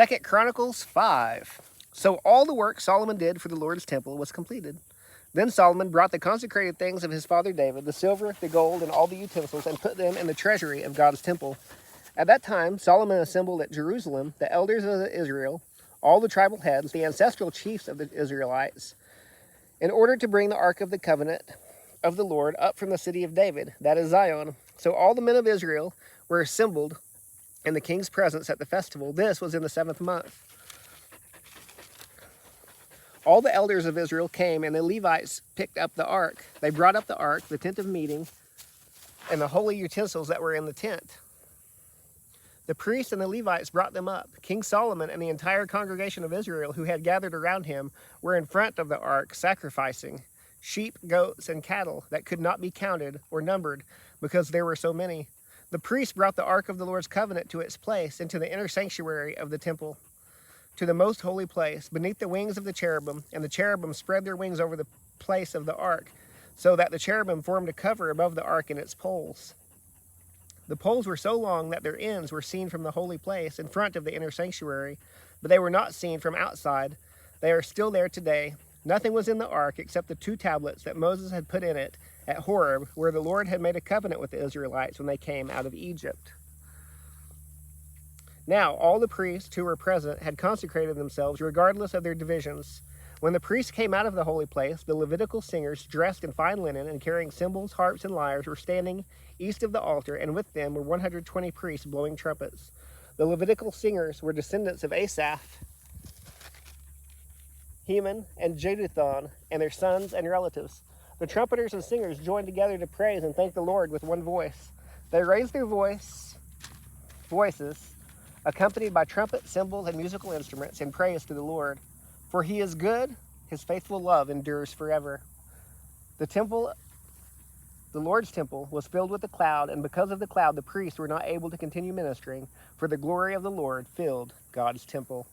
2 Chronicles 5. So all the work Solomon did for the Lord's temple was completed. Then Solomon brought the consecrated things of his father David, the silver, the gold, and all the utensils, and put them in the treasury of God's temple. At that time, Solomon assembled at Jerusalem the elders of Israel, all the tribal heads, the ancestral chiefs of the Israelites, in order to bring the ark of the covenant of the Lord up from the city of David, that is Zion. So all the men of Israel were assembled in the king's presence at the festival. This was in the 7th month. All the elders of Israel came, and the Levites picked up the ark. They brought up the ark, the tent of meeting, and the holy utensils that were in the tent. The priests and the Levites brought them up. King Solomon and the entire congregation of Israel who had gathered around him were in front of the ark, sacrificing sheep, goats, and cattle that could not be counted or numbered because there were so many. The priests brought the ark of the Lord's covenant to its place into the inner sanctuary of the temple, to the most holy place, beneath the wings of the cherubim, and the cherubim spread their wings over the place of the ark, so that the cherubim formed a cover above the ark and its poles. The poles were so long that their ends were seen from the holy place in front of the inner sanctuary, but they were not seen from outside. They are still there today. Nothing was in the ark except the 2 tablets that Moses had put in it at Horeb, where the Lord had made a covenant with the Israelites when they came out of Egypt. Now all the priests who were present had consecrated themselves regardless of their divisions. When the priests came out of the holy place, the Levitical singers, dressed in fine linen and carrying cymbals, harps, and lyres, were standing east of the altar, and with them were 120 priests blowing trumpets. The Levitical singers were descendants of Asaph, Heman, and Jeduthun, and their sons and relatives. The trumpeters and singers joined together to praise and thank the Lord with one voice. They raised their voices, accompanied by trumpets, cymbals, and musical instruments, in praise to the Lord. For he is good, his faithful love endures forever. The Lord's temple, was filled with a cloud, and because of the cloud the priests were not able to continue ministering, for the glory of the Lord filled God's temple.